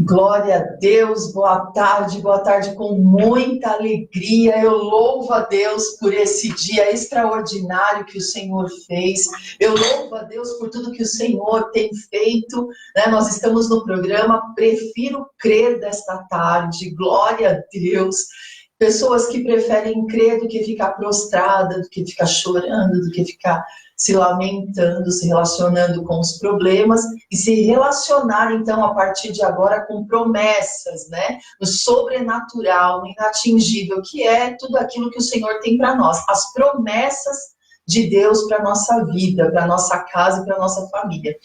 Glória a Deus, boa tarde com muita alegria. Eu louvo a Deus por esse dia extraordinário que o Senhor fez. Eu louvo a Deus por tudo que o Senhor tem feito, né? Nós estamos no programa Prefiro Crer desta tarde. Glória a Deus. Pessoas que preferem crer do que ficar prostrada, do que ficar chorando, do que ficar se lamentando, se relacionando com os problemas e se relacionar, então, a partir de agora com promessas, né? No sobrenatural, no inatingível, que é tudo aquilo que o Senhor tem para nós. As promessas de Deus para a nossa vida, para a nossa casa e para a nossa família.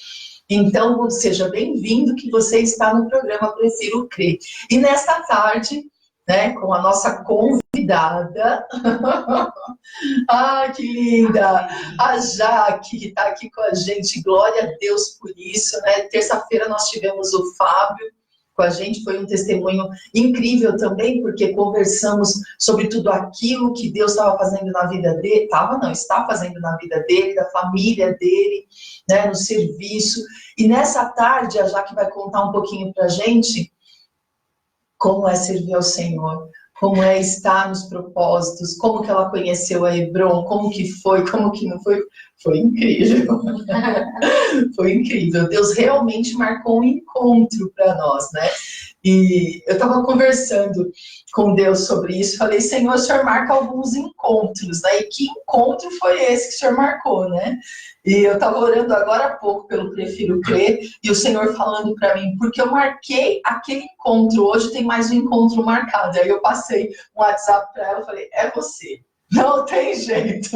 Então, seja bem-vindo que você está no programa Prefiro Crer. E nesta tarde, né, com a nossa convidada, que linda, a Jaque, que está aqui com a gente, glória a Deus por isso, né? Terça-feira nós tivemos o Fábio com a gente, foi um testemunho incrível também, porque conversamos sobre tudo aquilo que Deus estava fazendo na vida dele, está fazendo na vida dele, da família dele, né, no serviço. E nessa tarde, a Jaque vai contar um pouquinho para a gente como é servir ao Senhor, como é estar nos propósitos, como que ela conheceu a Hebron, como que foi, como que não foi. Foi incrível. Foi incrível. Deus realmente marcou um encontro para nós, né? E eu estava conversando com Deus sobre isso, falei, Senhor, o Senhor marca alguns encontros, né? E que encontro foi esse que o Senhor marcou, né? E eu estava orando agora há pouco pelo Prefiro Crer, e o Senhor falando para mim, porque eu marquei aquele encontro, hoje tem mais um encontro marcado. Aí eu passei um WhatsApp para ela e falei, é você. Não tem jeito,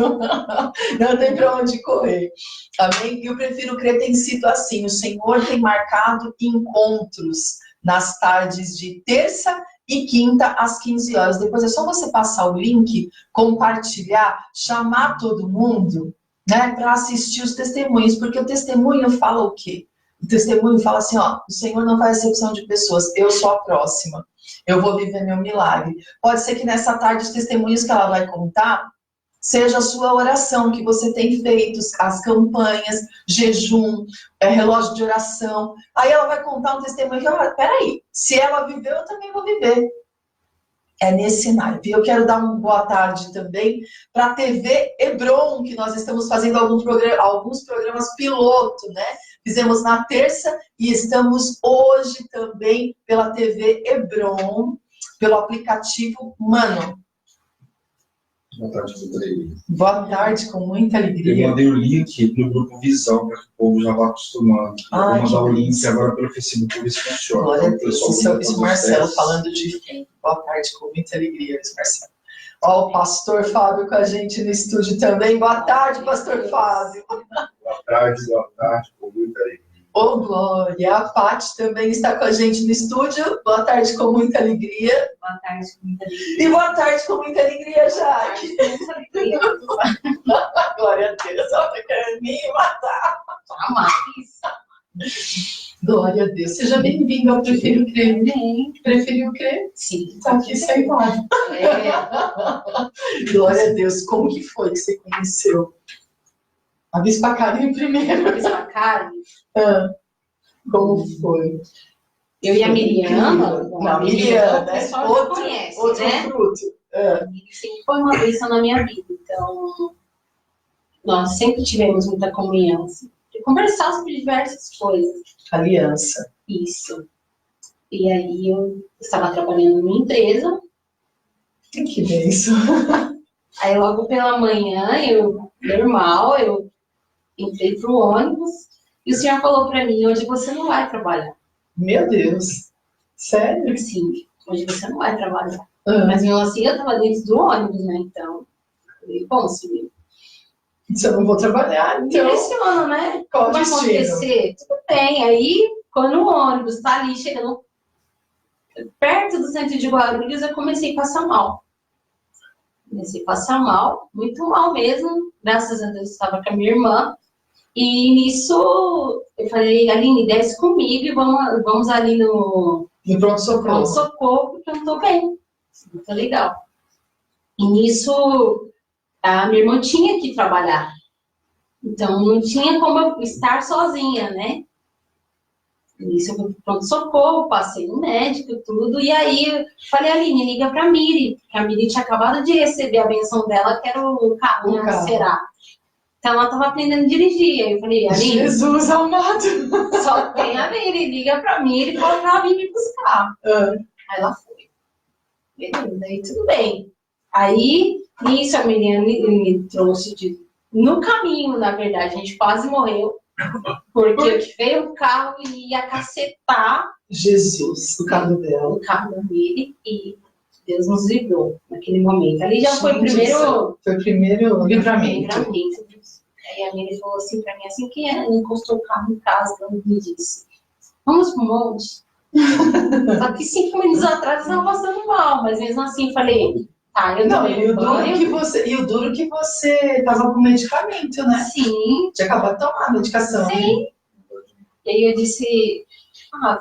não tem para onde correr, amém? E o Prefiro Crer tem sido assim, o Senhor tem marcado encontros nas tardes de terça e quinta às 15 horas, depois é só você passar o link, compartilhar, chamar todo mundo, né, para assistir os testemunhos, porque o testemunho fala o quê? O testemunho fala assim, ó, o Senhor não faz exceção de pessoas, eu sou a próxima. Eu vou viver meu milagre. Pode ser que nessa tarde os testemunhos que ela vai contar seja a sua oração que você tem feito, as campanhas, jejum, relógio de oração. Aí ela vai contar um testemunho que ela vai, peraí, se ela viveu, eu também vou viver. É nesse naipe. Eu quero dar uma boa tarde também para a TV Hebron, que nós estamos fazendo alguns programas piloto, né? Fizemos na terça e estamos hoje também pela TV Hebron, pelo aplicativo Mano. Boa tarde, com muita alegria. Boa tarde, com muita alegria. Eu mandei o link no grupo Visão, para que o povo já vá acostumando. Eu vou mandar o link agora pelo Facebook, para ver se funciona. Glória a Deus. Isso o Marcelo falando de fim. Boa tarde, com muita alegria, Marcelo. Ó, o pastor Fábio com a gente no estúdio também. Boa tarde, pastor Fábio. Boa tarde, com muita alegria. Ô, Glória. A Paty também está com a gente no estúdio. Boa tarde, com muita alegria. Boa tarde, com muita alegria. E boa tarde, com muita alegria, Jaque. Boa tarde, com muita alegria. Glória a Deus, ela tá querendo me matar. Glória a Deus. Seja bem-vindo ao Prefiro Crer. Preferiu crer? Sim. Está aqui sentado. Glória a Deus. Como que foi que você conheceu? A Bispa Karen primeiro. A Bispa Karen? Como foi? Eu e a Miriana. A Miriana, o pessoal já conhece, outro né? fruto. Ele sempre foi uma bênção na minha vida. Então, nós sempre tivemos muita comunhão. Assim, de conversar sobre diversas coisas. Aliança. Isso. E aí eu estava trabalhando numa empresa. Que bênção. Aí logo pela manhã, eu entrei pro ônibus e o senhor falou para mim, hoje você não vai trabalhar. Meu Deus. Sério? Sim, hoje você não vai trabalhar. Mas mesmo assim eu estava dentro do ônibus, né? Então, eu falei, bom, senhor. Se eu não vou trabalhar, então... Direciona, né? Qual vai destino? acontecer? Tudo bem. Aí, quando o ônibus está ali, chegando perto do centro de Guarulhos, eu comecei a passar mal. Muito mal mesmo. Graças a Deus, eu estava com a minha irmã. E nisso, eu falei, Aline, desce comigo e vamos ali no pronto-socorro, porque eu não tô bem. Não tô legal. E nisso, a minha irmã tinha que trabalhar. Então, não tinha como eu estar sozinha, né? Isso eu fui pro pronto-socorro, passei no médico, tudo. E aí eu falei, Aline, liga pra Miri. Porque a Miri tinha acabado de receber a benção dela, que era o carro, né? Será? Então ela tava aprendendo a dirigir. Aí eu falei, Aline, Jesus amado! só tem a Miri, liga pra Miri e fala pra ela vir me buscar. Aí ela foi. Beleza, aí tudo bem. Aí, nisso a Miriam me trouxe no caminho, na verdade, a gente quase morreu. Porque veio o carro e ia cacetar Jesus, o carro dela. o carro da Miri, e Deus nos livrou naquele momento. Ali já foi o primeiro... Foi o primeiro livramento. Aí a Miri falou assim pra mim, assim que encostou o carro em casa, ela me disse, vamos pro monte? Só que 5 minutos atrás eu estava passando mal, mas mesmo assim falei, tá, eu não, tomei e o duro que você tava com medicamento, né? Sim. Tinha acabado de tomar a medicação. Sim. E aí eu disse,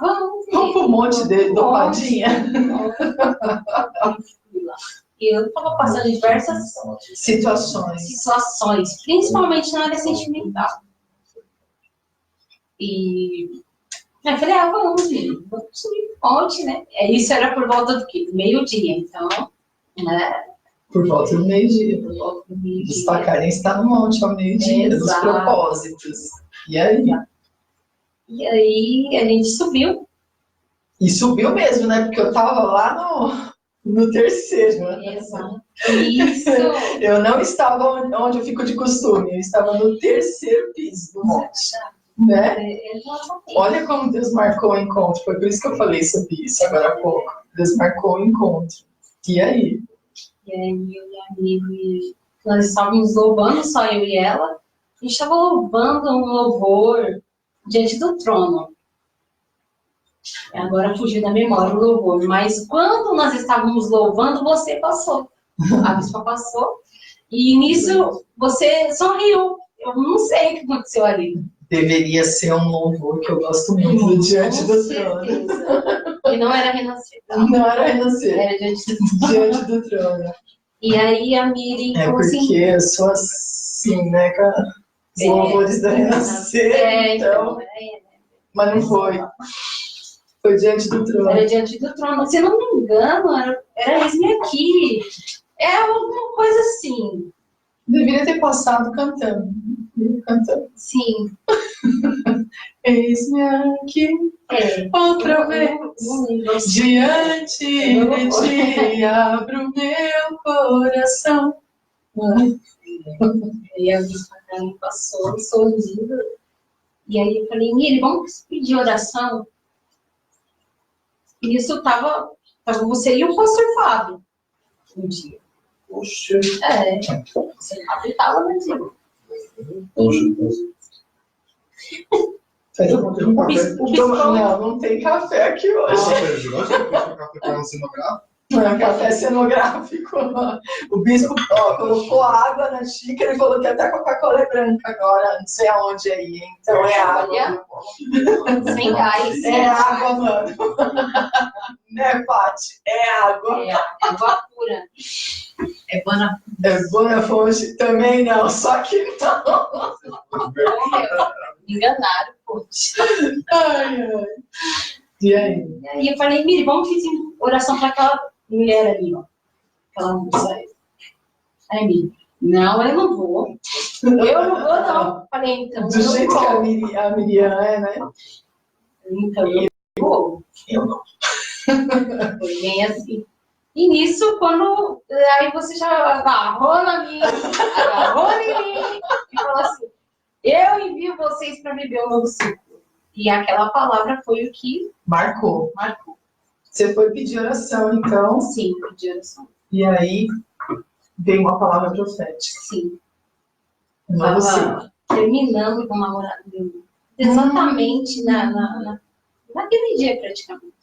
vamos pro monte dele, dopadinha. E eu estava passando diversas situações, principalmente na área sentimental. E aí eu falei, vamos subir ponte, né? Isso era por volta do quê? Meio-dia, então, né? Por volta do meio-dia. Os pacarenses estão no monte ao meio-dia, dos propósitos. E aí? E aí a gente subiu. E subiu mesmo, né? Porque eu tava lá no terceiro, né? Exato. Isso. Eu não estava onde eu fico de costume, eu estava no terceiro piso do monte. Né? Olha como Deus marcou o encontro. Foi por isso que eu falei sobre isso agora há pouco. Deus marcou o encontro. E aí? E aí, eu e a Miri, nós estávamos louvando, só eu e ela. A gente estava louvando um louvor diante do trono. Agora fugiu da memória o louvor. Mas quando nós estávamos louvando, você passou. A bispa passou. E nisso, você sorriu. Eu não sei o que aconteceu ali. Deveria ser um louvor que eu gosto muito do Diante do Trono. E não era renascer. Não era renascer. Era Diante do Trono. E aí a Miri falou assim... É porque eu sou assim, né, cara? Os louvores da renascer, então... Mas não foi. Foi Diante do Trono. Era Diante do Trono. Se eu não me engano, era Eis-me Aqui. É alguma coisa assim. Deveria ter passado cantando. Sim. Eis-me aqui, outra vez, diante de ti, abro meu coração. E a bispa passou, sorrindo. E aí eu falei, Miri, vamos pedir oração? E isso tava você e o pastor Fábio um dia. Poxa. Você estava no dia. Não tem café aqui hoje. Café cenográfico. O bispo colocou água na xícara e falou que até Coca-Cola é branca agora, não sei aonde aí. Então é água. Sem gás. É água, mano. Né, Paty? É água. É água pura. É Bona. É Bona Fonte também não, só que não. Me enganaram, Fonte. Ai. E aí? E aí eu falei, Miri, vamos fazer oração para aquela mulher ali, ó. Aquela moça aí. Aí, Miri, não, eu não vou. Eu não vou, não. Falei, então. Do jeito que a Miriam é, né? Então, eu vou. Eu não. Foi bem assim. E nisso, quando. Aí você já agarrou em mim e falou assim: eu envio vocês para viver um novo ciclo. E aquela palavra foi o que marcou. Você foi pedir oração, então? Sim, pedi oração. E aí veio uma palavra profética. Sim. Estava terminando com o namorado meu. Exatamente naquele dia, praticamente.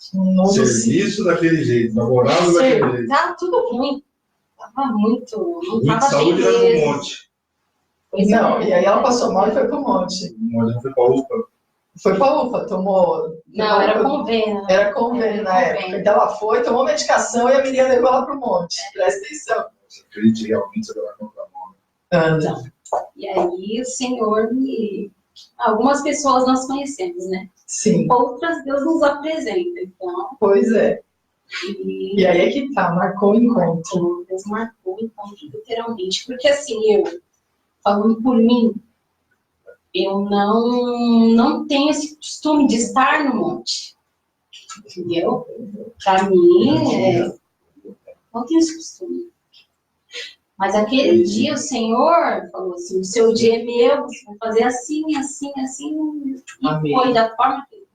Serviço daquele jeito, namorado daquele jeito. Tava tudo ruim. Tava muito. Não muito tava saúde bem era mesmo. pro monte. Não, e aí ela passou mal e foi pro monte. Ela foi pra UPA. Foi pra UPA, tomou... Não, era convênio. Era convênio na época. Então ela foi, tomou medicação e a menina levou ela pro monte. Presta atenção. Você acredita realmente sobre ela contra a mão. Então, e aí o Senhor me... Algumas pessoas nós conhecemos, né? Sim. Outras Deus nos apresenta. Então, pois é. E aí é que tá, marcou o encontro. Deus marcou o encontro, literalmente. Porque assim, falando por mim, eu não tenho esse costume de estar no monte. Entendeu? Para mim, não tenho esse costume. Mas aquele dia o Senhor falou assim, o seu dia é meu, você vai fazer assim, assim, assim. E Amém. Foi da forma que...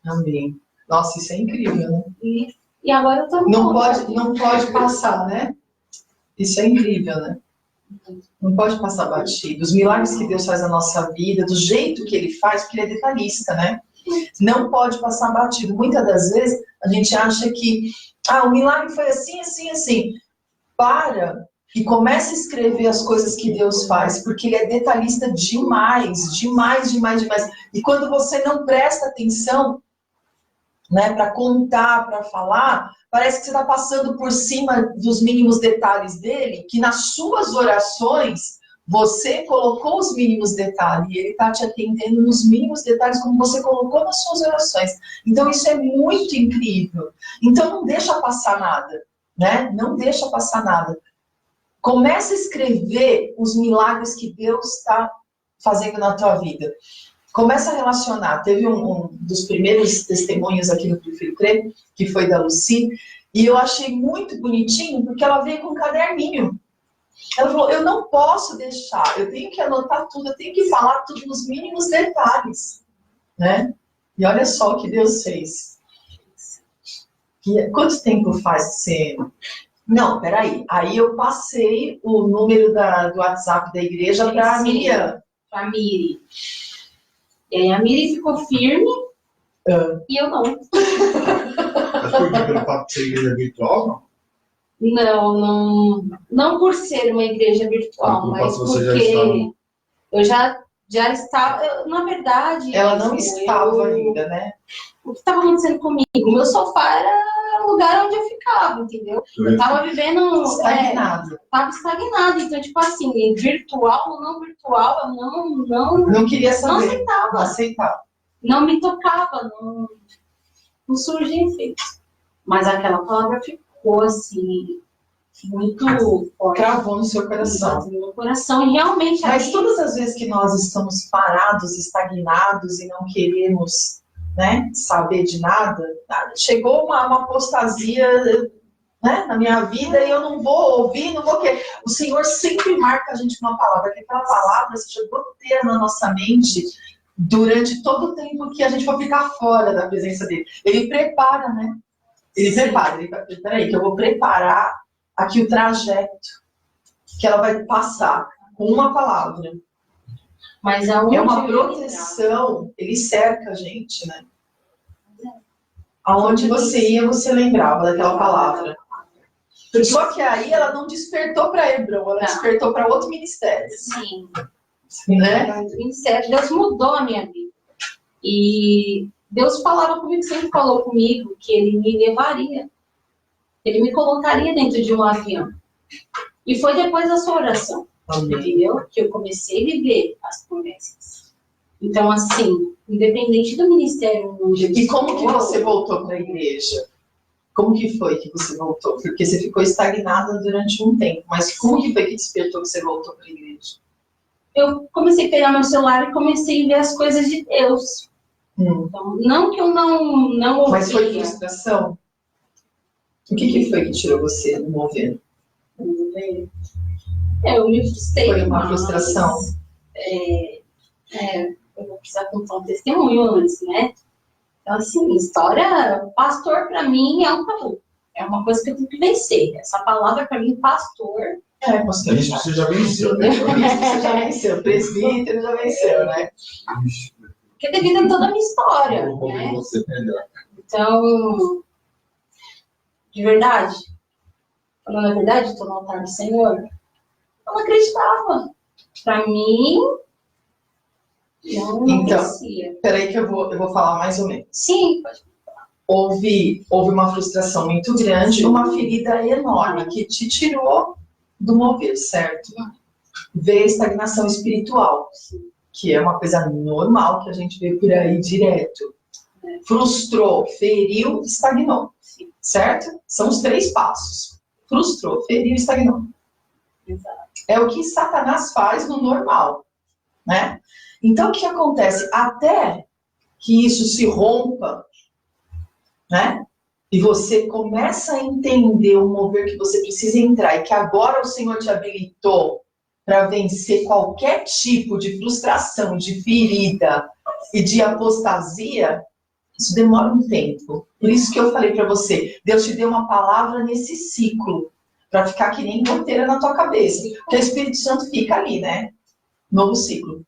Amém. Nossa, isso é incrível, né? E agora eu tô não pode passar, né? Isso é incrível, né? Não pode passar batido. Os milagres que Deus faz na nossa vida, do jeito que Ele faz, porque Ele é detalhista, né? Não pode passar batido. Muitas das vezes a gente acha que o milagre foi assim, assim, assim. Para e comece a escrever as coisas que Deus faz, porque Ele é detalhista demais, demais, demais, demais. E quando você não presta atenção, né, para contar, para falar, parece que você está passando por cima dos mínimos detalhes dele, que nas suas orações você colocou os mínimos detalhes, e ele está te atendendo nos mínimos detalhes como você colocou nas suas orações. Então isso é muito incrível. Então não deixa passar nada, né? Não deixa passar nada. Começa a escrever os milagres que Deus está fazendo na tua vida. Começa a relacionar. Teve um dos primeiros testemunhos aqui no Prefiro Crer, que foi da Lucy, e eu achei muito bonitinho, porque ela veio com um caderninho. Ela falou, eu não posso deixar, eu tenho que anotar tudo, eu tenho que falar tudo nos mínimos detalhes, né? E olha só o que Deus fez. Quanto tempo faz que você... Não, peraí. Aí eu passei o número do WhatsApp da igreja para a Miriam. Para a Miri. E aí a Miri ficou firme e eu não. Mas por quê? Pelo fato de ser igreja virtual, não? Não por ser uma igreja virtual, mas porque eu já estava, na verdade... Ela não estava ainda, né? O que estava acontecendo comigo? Meu sofá era o lugar onde eu ficava, entendeu? Eu estava vivendo... Estagnado. Estava estagnado, então, tipo assim, virtual ou não virtual, eu não queria saber. Não aceitava. Não me tocava, não surgia efeito. Mas aquela palavra ficou, assim... muito forte. Cravou no seu coração. No meu coração, e realmente... Mas todas as vezes que nós estamos parados, estagnados e não queremos, né, saber de nada, chegou uma apostasia, né, na minha vida e eu não vou ouvir, não vou querer. O Senhor sempre marca a gente com uma palavra, que aquela palavra seja goteira na nossa mente durante todo o tempo que a gente for ficar fora da presença dele. Ele prepara, né? Ele prepara. Peraí, que eu vou preparar aqui o trajeto que ela vai passar com uma palavra. Mas é uma proteção, ele cerca a gente, né? Aonde você ia, você lembrava daquela palavra. Só que aí ela não despertou para Hebron, ela despertou para outro ministério. Sim. Né? Ministério, Deus mudou a minha vida. E Deus falava comigo, sempre falou comigo que Ele me levaria. Ele me colocaria dentro de um avião. E foi depois da sua oração, entendeu? Que eu comecei a viver as promessas. Então, assim, independente do ministério... E como que você voltou para a igreja? Como que foi que você voltou? Porque você ficou estagnada durante um tempo. Mas como que foi que despertou que você voltou para a igreja? Eu comecei a pegar meu celular e comecei a ver as coisas de Deus. Então, não que eu não ouvia. Mas foi frustração? O que foi que tirou você do mover? Eu me frustrei. Foi uma frustração? Eu vou precisar contar um testemunho antes, né? Então, assim, história, pastor para mim é um tabu. É uma coisa que eu tenho que vencer. Essa palavra para mim, pastor... pastor. Isso você já venceu, né? Isso você já venceu. Presbítero já venceu, né? Porque devido a toda a minha história, né? Você melhor. Então, de verdade, falando a verdade, estou no altar do Senhor, eu não acreditava. Para mim, não merecia. Peraí que eu vou falar mais ou menos. Sim, pode falar. Houve uma frustração muito grande, uma ferida enorme que te tirou do mover, certo? Veio a estagnação espiritual, que é uma coisa normal que a gente vê por aí direto. Frustrou, feriu, estagnou. Sim. Certo? São os 3 passos. Frustrou, feriu, estagnou. Exato. É o que Satanás faz no normal, né? Então, o que acontece? Até que isso se rompa, né? E você começa a entender o mover que você precisa entrar e que agora o Senhor te habilitou para vencer qualquer tipo de frustração, de ferida e de apostasia, isso demora um tempo. Por isso que eu falei para você, Deus te deu uma palavra nesse ciclo, para ficar que nem goteira na tua cabeça. Porque o Espírito Santo fica ali, né? Novo ciclo,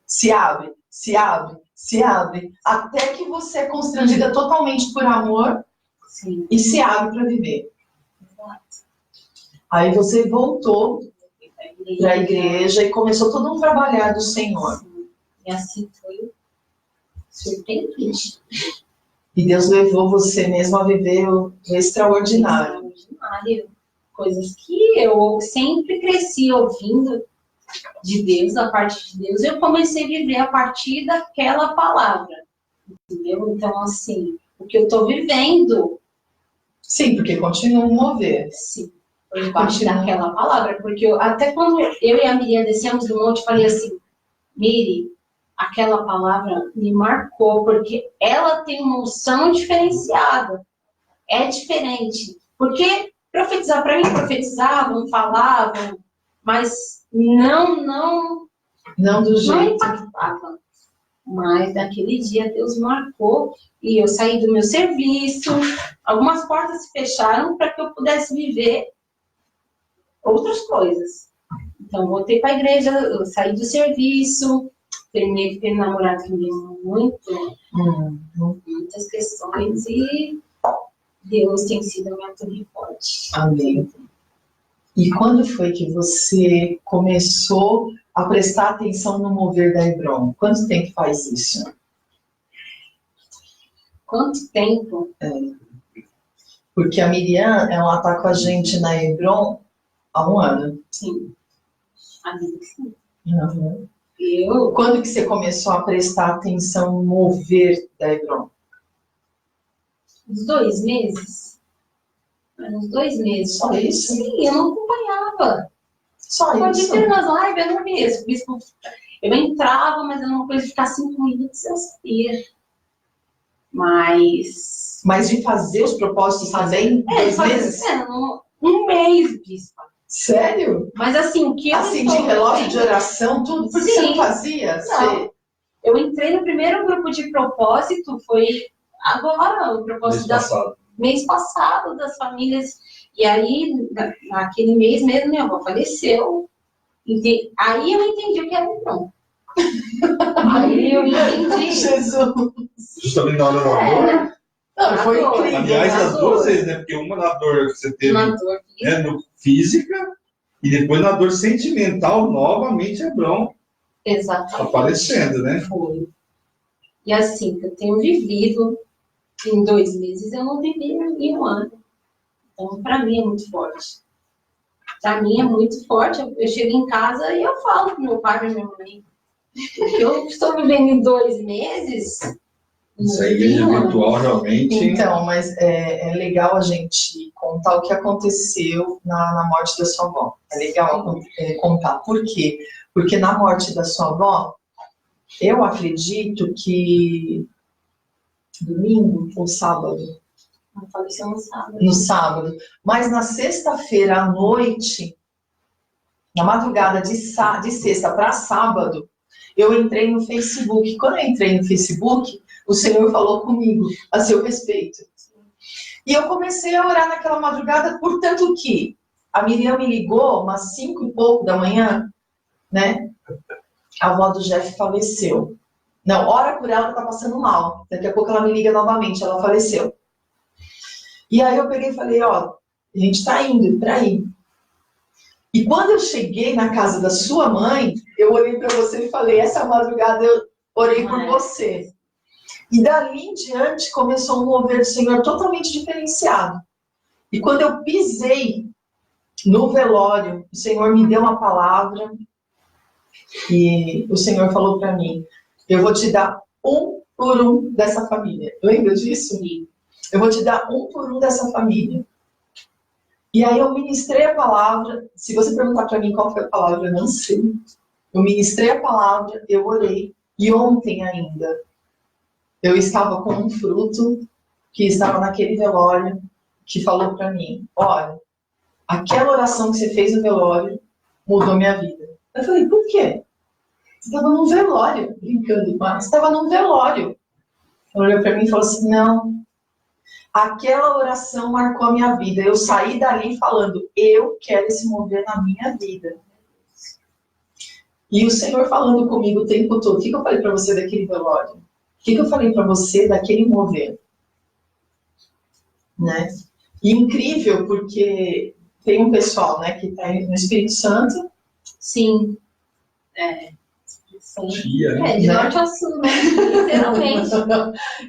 se abre, se abre, se abre, até que você é constrangida totalmente por amor. Sim. E se abre para viver. Exato. Aí você voltou para a igreja e começou todo um trabalhar do Senhor. Sim. E assim foi surpreendente. E Deus levou você mesmo a viver o extraordinário. Extraordinário. Coisas que eu sempre cresci ouvindo de Deus, da parte de Deus, eu comecei a viver a partir daquela palavra. Entendeu? Então, assim, o que eu estou vivendo... Sim, porque continua a mover. Sim, foi parte daquela palavra. Porque até quando eu e a Miriam descemos do monte, eu falei assim, Miri, aquela palavra me marcou, porque ela tem uma unção diferenciada. É diferente. Porque profetizar, para mim, profetizavam, falavam, mas não do jeito. Não impactava. Mas naquele dia Deus marcou e eu saí do meu serviço, algumas portas se fecharam para que eu pudesse viver outras coisas. Então, voltei para a igreja, eu saí do serviço, terminei de ter namorado que me deu muitas questões e Deus tem sido a minha torre forte. Amém. E quando foi que você começou a prestar atenção no mover da Hebron? Quanto tempo faz isso? Quanto tempo? Porque a Miriam, ela está com a gente na Hebron há 1 ano. Sim. Sim. Uhum. Eu? Quando que você começou a prestar atenção no mover da Hebron? Uns 2 meses. Uns 2 meses. Só isso? Sim, eu não acompanhava. Só Pode isso? ter nas lives, eu não vi. Bispo, eu entrava, mas era uma coisa de ficar 5 minutos, eu sabia. Mas de fazer os propósitos também? 2 meses? Um mês, bispo. Sério? Mas assim, o que eu assim, de relógio de oração, tudo? Por que você não fazia? Não. Eu entrei no primeiro grupo de propósito, foi agora, o propósito mês passado, das famílias. E aí, naquele mês mesmo, minha avó faleceu. Aí eu entendi o que era Hebron. Aí eu entendi. Jesus! Justamente na hora da dor? Não, foi incrível. Aliás, as 2 vezes, né? Porque uma na dor que você teve física e depois na dor sentimental, novamente Hebron. Exatamente. Aparecendo, né? Foi. E assim, que eu tenho vivido em 2 meses, eu não vivi em 1 ano. Então, para mim é muito forte. Para mim é muito forte. Eu chego em casa e eu falo pro meu pai e pra minha mãe que eu estou vivendo em 2 meses. Essa igreja virtual realmente... Então, mas é legal a gente contar o que aconteceu na morte da sua avó. É legal contar. Por quê? Porque na morte da sua avó, eu acredito que domingo ou sábado? Faleceu no sábado. No sábado. Mas na sexta-feira à noite, na madrugada de sexta para sábado, eu entrei no Facebook. Quando eu entrei no Facebook, o Senhor falou comigo a seu respeito. E eu comecei a orar naquela madrugada, portanto que a Miriam me ligou umas 5 e pouco da manhã, né? A avó do Jeff faleceu. Não, ora por ela que tá passando mal. Daqui a pouco ela me liga novamente, ela faleceu. E aí eu peguei e falei, ó, a gente tá indo pra aí. E quando eu cheguei na casa da sua mãe, eu olhei para você e falei, essa madrugada eu orei por você. E dali em diante começou um mover do Senhor totalmente diferenciado. E quando eu pisei no velório, o Senhor me deu uma palavra e o Senhor falou para mim, eu vou te dar 1 por um dessa família. Lembra disso? Sim. Eu vou te dar um por um dessa família. E aí eu ministrei a palavra. Se você perguntar para mim qual foi a palavra, eu não sei. Eu ministrei a palavra, eu orei. E ontem ainda, eu estava com um fruto que estava naquele velório, que falou para mim, olha, aquela oração que você fez no velório mudou minha vida. Eu falei, por quê? Você estava num velório, brincando, mas você estava num velório. Ela olhou para mim e falou assim, não, aquela oração marcou a minha vida. Eu saí dali falando, eu quero esse mover na minha vida. E o Senhor falando comigo o tempo todo, o que eu falei para você daquele velório? O que eu falei para você daquele mover? Né? E incrível, porque tem um pessoal, né, que está no Espírito Santo. Sim. De norte ao sul, né? Literalmente.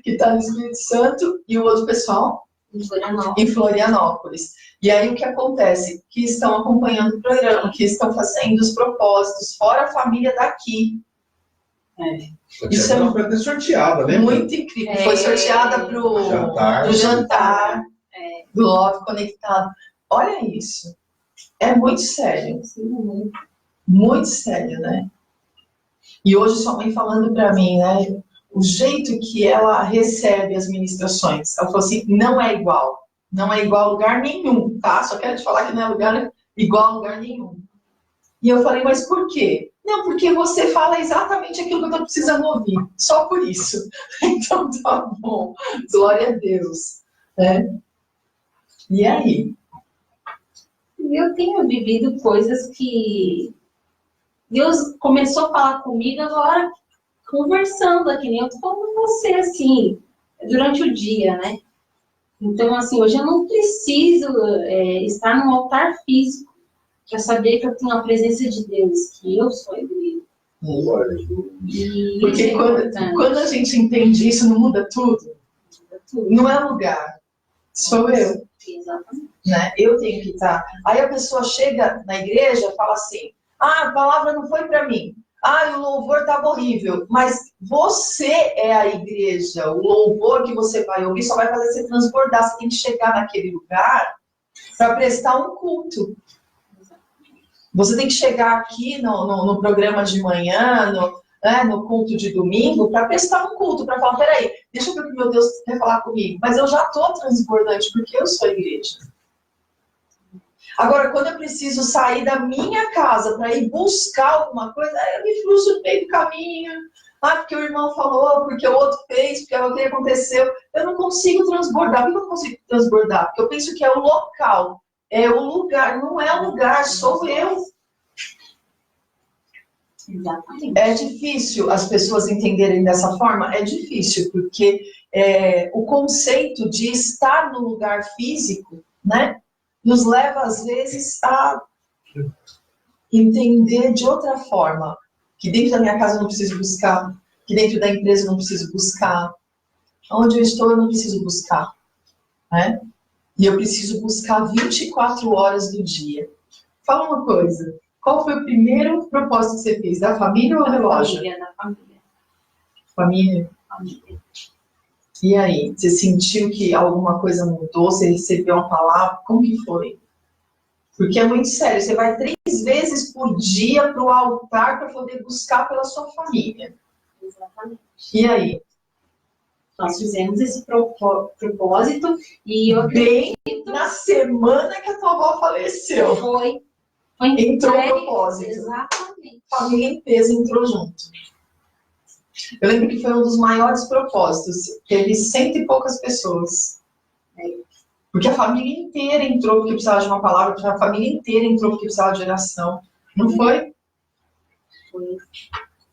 Que está no Espírito Santo, e o outro pessoal? Em Florianópolis. E aí o que acontece? Que estão acompanhando o programa, que estão fazendo os propósitos, fora a família daqui. Isso é foi até sorteada, né? Muito incrível. Foi sorteada para o jantar do Love Conectado. Olha isso. É muito sério. Muito sério, né? E hoje sua mãe falando para mim, né? O jeito que ela recebe as ministrações. Ela falou assim, não é igual. Não é igual a lugar nenhum, tá? Só quero te falar que não é igual a lugar nenhum. E eu falei, mas por quê? Não, porque você fala exatamente aquilo que eu estou precisando ouvir. Só por isso. Então tá bom. Glória a Deus. Né? E aí? Eu tenho vivido coisas que Deus começou a falar comigo agora, conversando aqui, nem eu tô falando com você, assim, durante o dia, né? Então, assim, hoje eu não preciso estar num altar físico para saber que eu tenho a presença de Deus, que eu sou a igreja. Porque quando a gente entende isso, não muda tudo. Não é lugar, sou eu. Exatamente. Né? Eu tenho que estar. Aí a pessoa chega na igreja e fala assim, a palavra não foi para mim. O louvor estava horrível. Mas você é a igreja. O louvor que você vai ouvir só vai fazer você transbordar. Você tem que chegar naquele lugar para prestar um culto. Você tem que chegar aqui no programa de manhã, no culto de domingo, para prestar um culto, para falar, peraí, deixa eu ver o que meu Deus quer falar comigo. Mas eu já estou transbordante, porque eu sou a igreja. Agora, quando eu preciso sair da minha casa para ir buscar alguma coisa, eu me frustro no meio do caminho. Porque o irmão falou, porque o outro fez, porque o que aconteceu. Eu não consigo transbordar. Por que eu não consigo transbordar? Porque eu penso que é o local, é o lugar. Não é o lugar, sou eu. Exatamente. É difícil as pessoas entenderem dessa forma? É difícil, porque o conceito de estar no lugar físico, né? Nos leva, às vezes, a entender de outra forma. Que dentro da minha casa eu não preciso buscar, que dentro da empresa eu não preciso buscar, onde eu estou eu não preciso buscar. Né? E eu preciso buscar 24 horas do dia. Fala uma coisa, qual foi o primeiro propósito que você fez? Da família ou do relógio? Da família. Família? Família. E aí, você sentiu que alguma coisa mudou? Você recebeu uma palavra? Como que foi? Porque é muito sério. Você vai 3 vezes por dia para o altar para poder buscar pela sua família. Exatamente. E aí? Nós fizemos esse propósito e eu acredito... Bem na semana que a tua avó faleceu. Foi entrou o propósito. Exatamente. A família inteira entrou junto. Eu lembro que foi um dos maiores propósitos. Teve 100 e poucas pessoas. Porque a família inteira entrou porque precisava de uma palavra, a família inteira entrou porque precisava de oração. Não foi?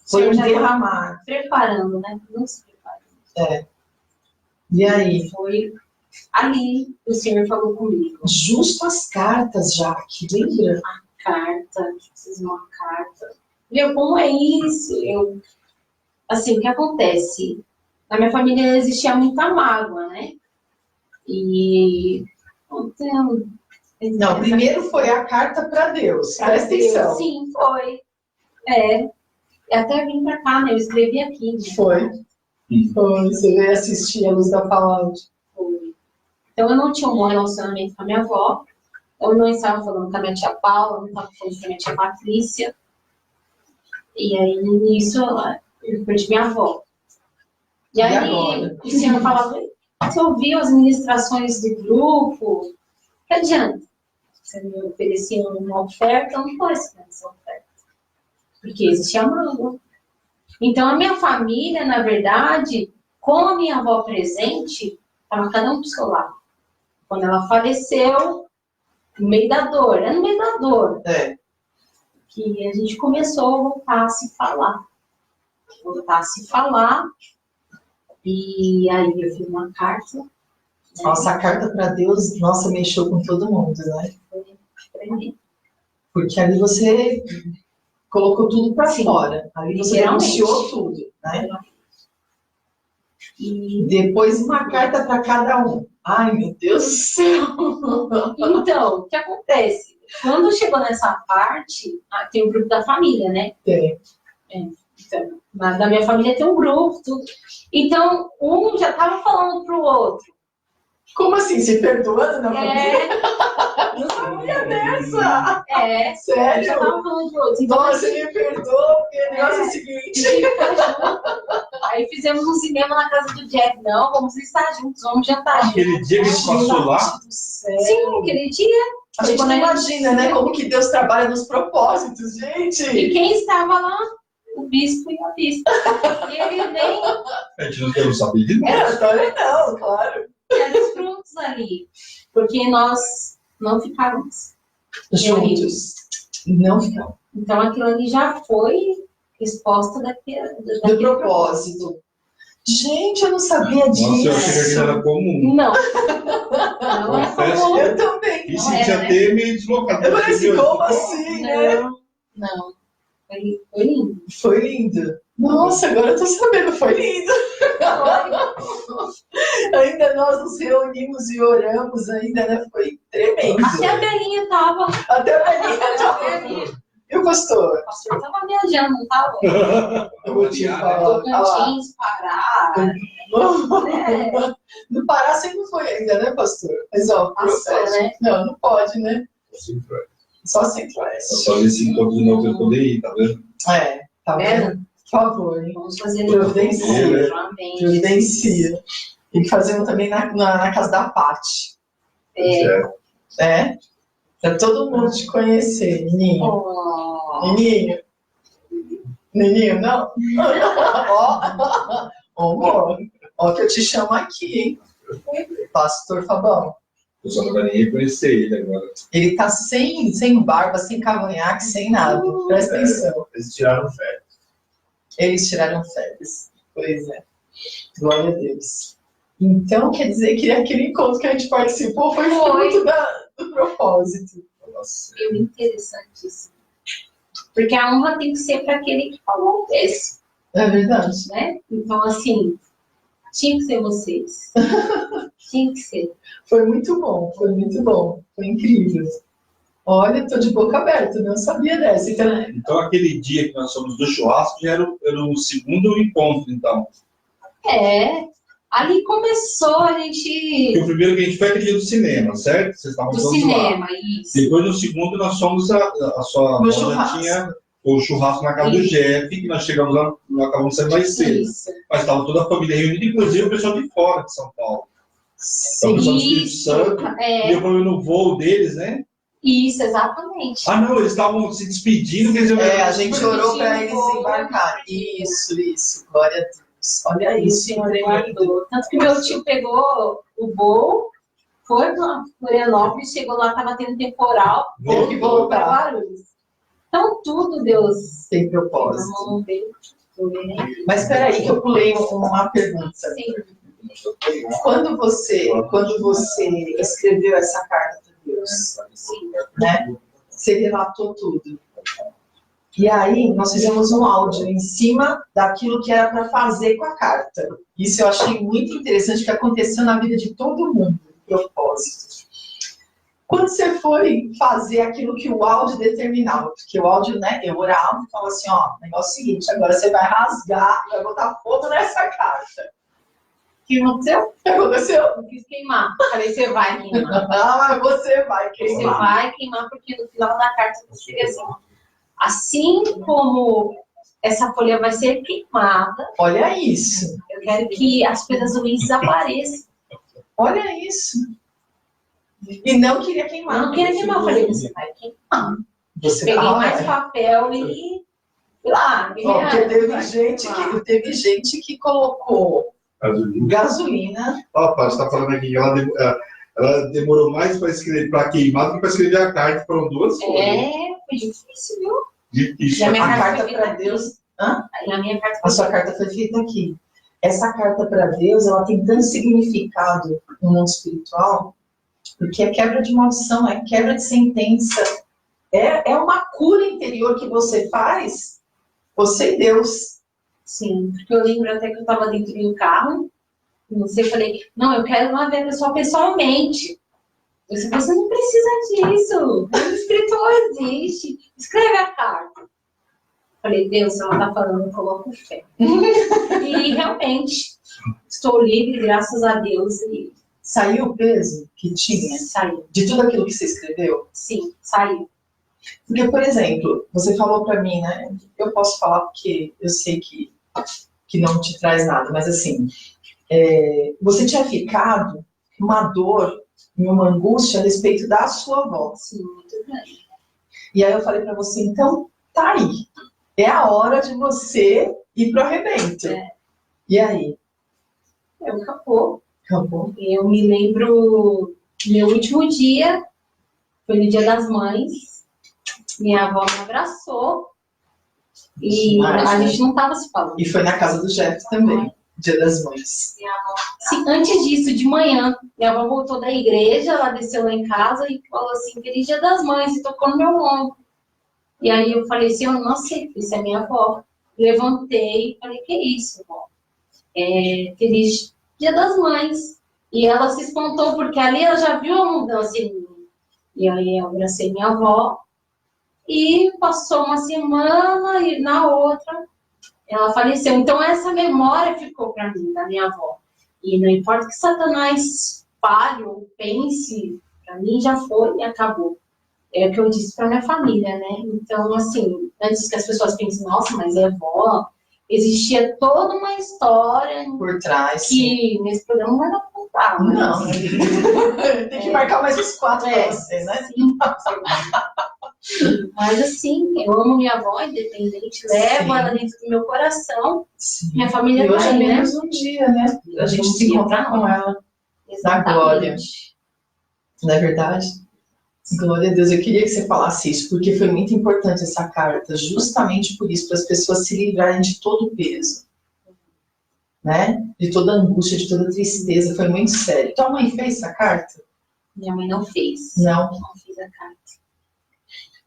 Foi um derramar. Preparando, né? Não se preparando. E aí? Foi ali o Senhor falou comigo. Justo as cartas, Jaque, lembra? A carta, preciso de uma carta. Meu, como é isso? Assim, o que acontece? Na minha família existia muita mágoa, né? E... Não, primeiro foi a carta para Deus. Presta atenção. Sim, foi. Eu até vim para cá, né? Eu escrevi aqui. Né? Foi. Você veio assistir a Luz da Palavra. Então, eu não tinha um bom relacionamento com a minha avó. Eu não estava falando com a minha tia Paula, não estava falando com a minha tia Patrícia. E aí, nisso, eu perdi minha avó. E aí, agora? o senhor falava, você ouviu as ministrações do grupo? Que adianta? Você me oferecia uma oferta, eu não posso fazer essa oferta. Porque existia mágoa. Então, a minha família, na verdade, com a minha avó presente, estava cada um do seu lado. Quando ela faleceu, no meio da dor, no meio da dor, que a gente começou a voltar a se falar. E aí eu fiz uma carta. Nossa, a carta para Deus, nossa, mexeu com todo mundo, né? Foi pra mim. Porque ali você colocou tudo para fora. Ali você denunciou tudo, né? E depois uma carta para cada um. Ai, meu Deus do céu! Então, o que acontece? Quando chegou nessa parte, tem um grupo da família, né? Tem. Então, da minha família tem um grupo, tudo. Então, um já estava falando pro outro. Como assim? Se perdoando na família? Não sabia dessa! Sério? Já estava falando pro outro. Então, nossa, você me perdoa, porque o negócio é o seguinte. Aí fizemos um cinema na casa do Jeff. Não, vamos estar juntos, vamos jantar juntos. Aquele dia que a gente passou lá? Sim, aquele dia. A gente não imagina, né? Como que Deus trabalha nos propósitos, gente. E quem estava lá? O bispo e a bispa. E ele nem... A gente não sabia de nada. Também não, claro. Eram os frutos ali. Porque nós não ficávamos juntos. Não ficávamos. Então aquilo ali já foi resposta do propósito. Gente, eu não sabia disso. Nossa, eu achei que aquilo era comum. Não. Não é comum. Eu também. E sentia até meio deslocado. Eu falei assim, como assim, né? Não. Foi lindo. Foi lindo. Nossa, agora eu tô sabendo, foi lindo. Ainda nós nos reunimos e oramos ainda, né? Foi tremendo. Até a Belinha tava. Até a Belinha. E o pastor? O pastor tava viajando, não tava? Eu vou te falar. Tocantins, Pará. No Pará sempre foi ainda, né, pastor? Mas, ó, né? Não pode, né? Só Centro-Oeste. Só esse encontro de novo eu poder ir, tá vendo? Tá vendo? Por favor, hein? Vamos fazer providencia. Providencia. E que fazemos também na casa da Paty. Pra todo mundo te conhecer, Nininho. Nininho, não? Ó que eu te chamo aqui, hein? Pastor Fabão. Eu só não vai nem reconhecer ele agora. Ele tá sem barba, sem cavanhaque, sem nada. Presta atenção. Eles tiraram férias. Eles tiraram férias. Pois é. Glória a Deus. Então, quer dizer que aquele encontro que a gente participou foi muito do propósito. Nossa. É interessantíssimo. Porque a honra tem que ser para aquele que falou isso. É verdade. Né? Então, assim, tinha que ser vocês. Tinha que ser. Foi muito bom, foi muito bom. Foi incrível. Olha, tô de boca aberta, não sabia dessa. Então, aquele dia que nós fomos do churrasco já era o segundo encontro, então. Ali começou a gente... Porque o primeiro que a gente foi aquele dia do cinema, certo? Vocês estavam do todos cinema, lá. Isso. Depois, no segundo, nós fomos a sua avó já tinha o churrasco na casa do Jeff, que nós chegamos lá, nós acabamos sendo mais cedo. Mas estava toda a família reunida, inclusive o pessoal de fora de São Paulo. Então, o pessoal do Espírito Santo, deu problema no voo deles, né? Isso, exatamente. Não, eles estavam se despedindo. A gente orou para eles embarcarem. Isso, glória a Deus. Olha isso, tremendo. Tanto que meu tio pegou o voo, foi para Florianópolis, chegou lá, estava tendo temporal, teve que voltar para Guarulhos. Então, tudo Deus tem propósito. Mas espera aí que eu pulei uma pergunta. Sim. Quando você escreveu essa carta para Deus, né? Você relatou tudo. E aí, nós fizemos um áudio em cima daquilo que era para fazer com a carta. Isso eu achei muito interessante, que aconteceu na vida de todo mundo, propósito. Quando você foi fazer aquilo que o áudio determinava, porque o áudio, né, eu orava e falava assim, ó, negócio seguinte, agora você vai rasgar e vai botar fogo nessa carta. O que aconteceu? O que aconteceu? Eu quis queimar. Falei, você vai queimar. Ah, você vai queimar. Você vai queimar, porque no final da carta seria assim como essa folha vai ser queimada. Olha isso. Eu quero que as coisas ruins desapareçam. Olha isso. E não queria queimar. Eu não queria queimar. Eu falei, você vai queimar. Peguei mais papel e lá. Porque teve gente que colocou gasolina. Ó, você está falando aqui, ela demorou mais para queimar do que para escrever a carta, foram 2 folhas. Foi difícil, viu? Difícil. A minha carta para Deus. A sua carta foi feita aqui. Essa carta para Deus, ela tem tanto significado no mundo espiritual, porque é quebra de maldição, é quebra de sentença, é uma cura interior que você faz, você e Deus. Sim, porque eu lembro até que eu estava dentro de um carro, não sei, falei, não, eu quero lá ver a pessoa pessoalmente. Você não precisa disso, o espiritual existe, escreve a carta. Falei, Deus, se ela está falando, eu coloco fé. E realmente, estou livre, graças a Deus. E saiu o peso que tinha? Saiu. De tudo aquilo que você escreveu? Sim, saiu. Porque, por exemplo, você falou para mim, né? Eu posso falar porque eu sei que não te traz nada, mas assim, você tinha ficado uma dor e uma angústia a respeito da sua avó. Sim, muito grande. E aí eu falei para você, então, tá aí. É a hora de você ir pro arrebento. E aí? Acabou. Acabou. Eu me lembro, meu último dia, foi no Dia das Mães, minha avó me abraçou e a gente não estava se falando. E foi na casa do Jeff também, Dia das Mães. Minha avó. Sim, antes disso, de manhã, minha avó voltou da igreja, ela desceu lá em casa e falou assim, feliz Dia das Mães, e tocou no meu ombro. E aí eu falei assim, eu não sei, isso é minha avó. Levantei e falei, que isso, avó? Feliz Dia das Mães. E ela se espantou, porque ali ela já viu a mudança em mim. E aí eu abracei minha avó. E passou uma semana e na outra ela faleceu. Então essa memória ficou para mim, da minha avó. E não importa que Satanás fale ou pense, para mim já foi e acabou. É o que eu disse para minha família, né? Então, assim, antes que as pessoas pensem, nossa, mas é vó, existia toda uma história por trás que nesse programa não vai dar pra contar. Não, tem que marcar mais uns 4 para você, né? Sim. Mas assim, eu amo minha avó, independente, levo ela dentro do meu coração. Sim. Minha família e hoje vai, é menos um dia, né? A gente se encontrar com ela na glória. Não é verdade? Glória a Deus, eu queria que você falasse isso, porque foi muito importante essa carta, justamente por isso, para as pessoas se livrarem de todo o peso, né? De toda a angústia, de toda a tristeza, foi muito sério. Tua mãe fez essa carta? Minha mãe não fez. Não fiz a carta.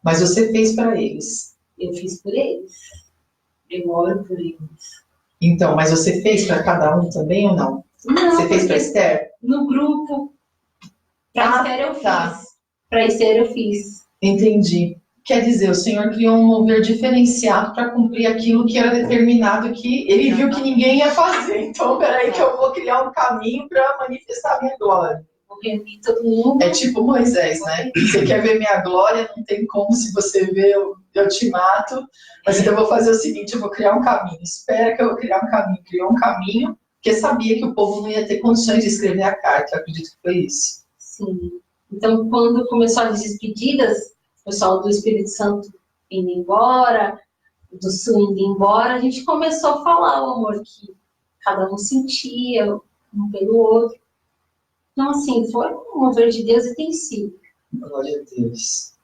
Mas você fez para eles? Eu fiz por eles. Eu oro por eles. Então, mas você fez para cada um também ou não? Não. Você fez para Esther? No grupo. Para Esther eu fiz. Para Esther eu fiz. Entendi. Quer dizer, o Senhor criou um mover diferenciado para cumprir aquilo que era determinado, que ele viu que ninguém ia fazer. Então, peraí que eu vou criar um caminho para manifestar a minha glória. Vou reunir todo mundo. É tipo Moisés, né? Você quer ver minha glória? Não tem como, se você ver, eu te mato. Mas então eu vou fazer o seguinte, eu vou criar um caminho. Espera que eu vou criar um caminho. Criou um caminho, porque sabia que o povo não ia ter condições de escrever a carta. Eu acredito que foi isso. Sim. Então, quando começou as despedidas, o pessoal do Espírito Santo indo embora, do Sul indo embora, a gente começou a falar o amor que cada um sentia, um pelo outro. Então, assim, foi um mover de Deus e tem sido. Glória a Deus.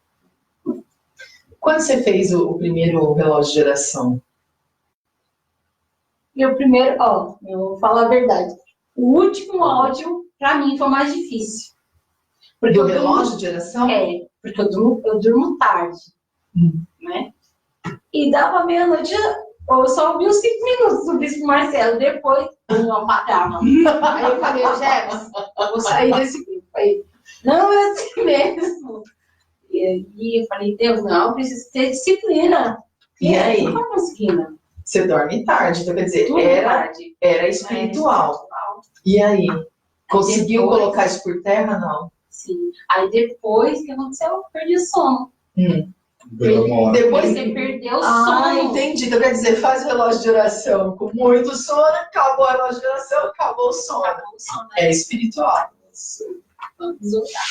Quando você fez o primeiro relógio de oração? Meu primeiro, eu vou falar a verdade. O último áudio, para mim, foi mais difícil. Porque o relógio de oração? Porque eu durmo tarde, né? E dava meia-noite, eu só ouvi os 5 minutos do Bispo Marcelo, depois eu apagava. Aí eu falei, Jefferson, eu vou sair desse grupo aí. Não, é assim mesmo. E eu falei, Deus, não, eu preciso ter disciplina. E aí? Não estou conseguindo. Você dorme tarde, então quer dizer, Tarde. Era espiritual. E aí? Conseguiu colocar isso por terra, não? Sim. Aí depois que aconteceu, eu perdi o sono. Depois você perdeu o sono. Ah, entendi. Então quer dizer, faz o relógio de oração com muito sono, acabou o relógio de oração, acabou o sono. É espiritual. Vamos orar.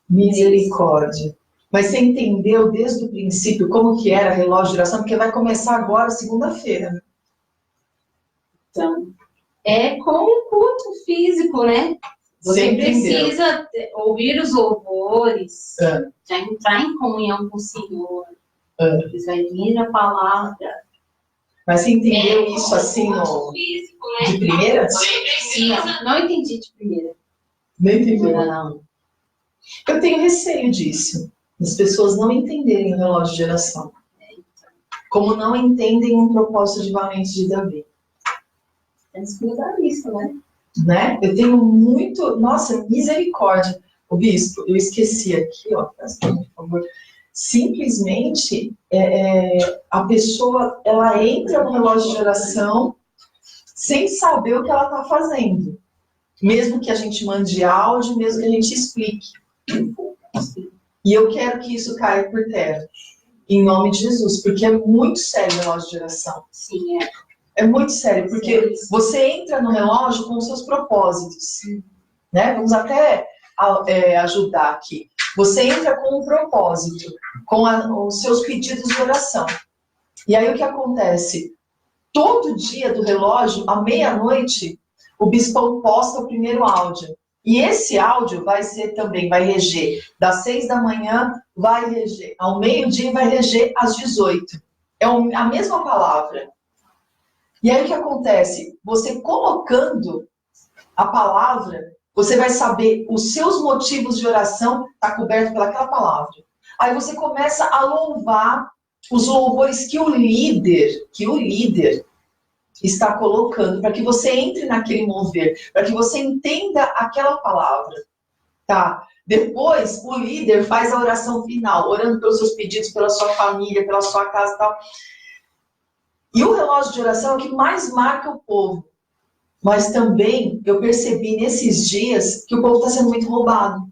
Misericórdia. Mas você entendeu desde o princípio como que era relógio de oração? Porque vai começar agora, segunda-feira. Então, é como um culto físico, né? Você precisa ouvir os louvores, já entrar em comunhão com o Senhor. Você vai vir a palavra. Mas você entendeu isso assim físico, né? De primeira? Sim, não entendi de primeira. Nem entendeu. Não. Eu tenho receio disso. As pessoas não entenderem o relógio de oração. Como não entendem um propósito de valente de Davi. Temos que mudar isso, né? Eu tenho muito... Nossa, misericórdia. O bispo, eu esqueci aqui, ó. Por favor. Simplesmente, a pessoa, ela entra no relógio de oração sem saber o que ela está fazendo. Mesmo que a gente mande áudio, mesmo que a gente explique. E eu quero que isso caia por terra. Em nome de Jesus. Porque é muito sério o relógio de oração. Sim, É muito sério. Porque você entra no relógio com os seus propósitos. Né? Vamos até ajudar aqui. Você entra com um propósito. Com os seus pedidos de oração. E aí o que acontece? Todo dia do relógio, à meia-noite, o bispão posta o primeiro áudio. E esse áudio vai reger das 6 da manhã, vai reger ao meio-dia e vai reger às 18. É a mesma palavra. E aí o que acontece? Você colocando a palavra, você vai saber os seus motivos de oração está coberto pelaquela palavra. Aí você começa a louvar os louvores que o líder está colocando, para que você entre naquele mover, para que você entenda aquela palavra, tá? Depois, o líder faz a oração final, orando pelos seus pedidos, pela sua família, pela sua casa e tal. E o relógio de oração é o que mais marca o povo. Mas também, eu percebi nesses dias que o povo está sendo muito roubado.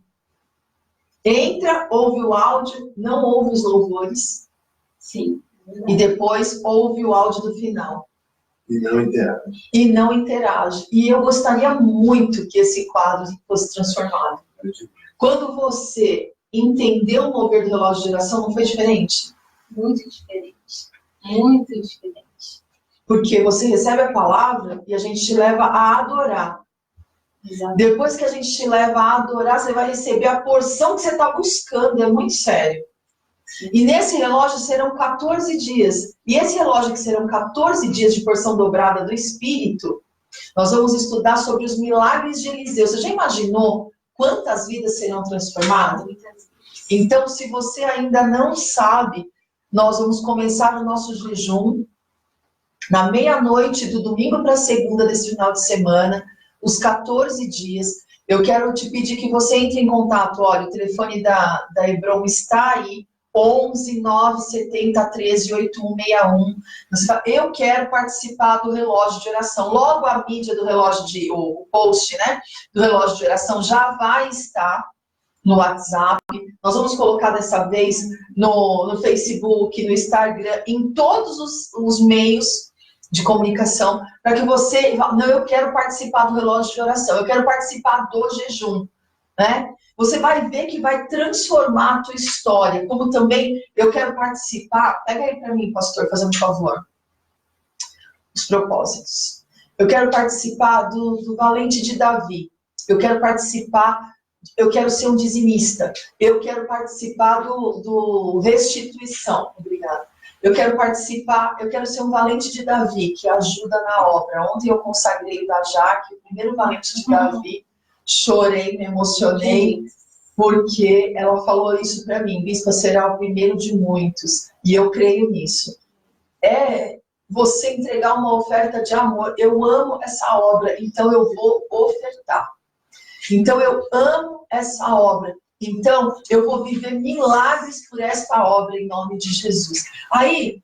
Entra, ouve o áudio, não ouve os louvores. Sim. E depois ouve o áudio do final. E não interage. E não interage. E eu gostaria muito que esse quadro fosse transformado. Quando você entendeu o mover do relógio de oração, não foi diferente? Muito diferente. Muito diferente. Porque você recebe a palavra e a gente te leva a adorar. Exato. Depois que a gente te leva a adorar, você vai receber a porção que você está buscando. É muito sério. E nesse relógio serão 14 dias. E esse relógio que serão 14 dias de porção dobrada do Espírito, nós vamos estudar sobre os milagres de Eliseu. Você já imaginou quantas vidas serão transformadas? Então, se você ainda não sabe, nós vamos começar o nosso jejum na meia-noite do domingo para segunda desse final de semana, os 14 dias. Eu quero te pedir que você entre em contato. Olha, o telefone da Hebron está aí. 11 970 13 8161. Você fala, eu quero participar do relógio de oração. Logo a mídia do relógio o post, né, do relógio de oração já vai estar no WhatsApp. Nós vamos colocar dessa vez no Facebook, no Instagram, em todos os meios de comunicação, para que você, não, eu quero participar do relógio de oração, eu quero participar do jejum, né? Você vai ver que vai transformar a tua história. Como também eu quero participar. Pega aí para mim, pastor, fazendo um favor. Os propósitos. Eu quero participar do valente de Davi. Eu quero participar. Eu quero ser um dizimista. Eu quero participar do restituição. Obrigada. Eu quero participar. Eu quero ser um valente de Davi, que ajuda na obra. Ontem eu consagrei da Jaque, o primeiro valente de Davi. Chorei, me emocionei, porque ela falou isso para mim, bispa, será o primeiro de muitos, e eu creio nisso. É você entregar uma oferta de amor. Eu amo essa obra, então eu vou ofertar. Então, eu amo essa obra. Então, eu vou viver milagres por esta obra, em nome de Jesus. Aí,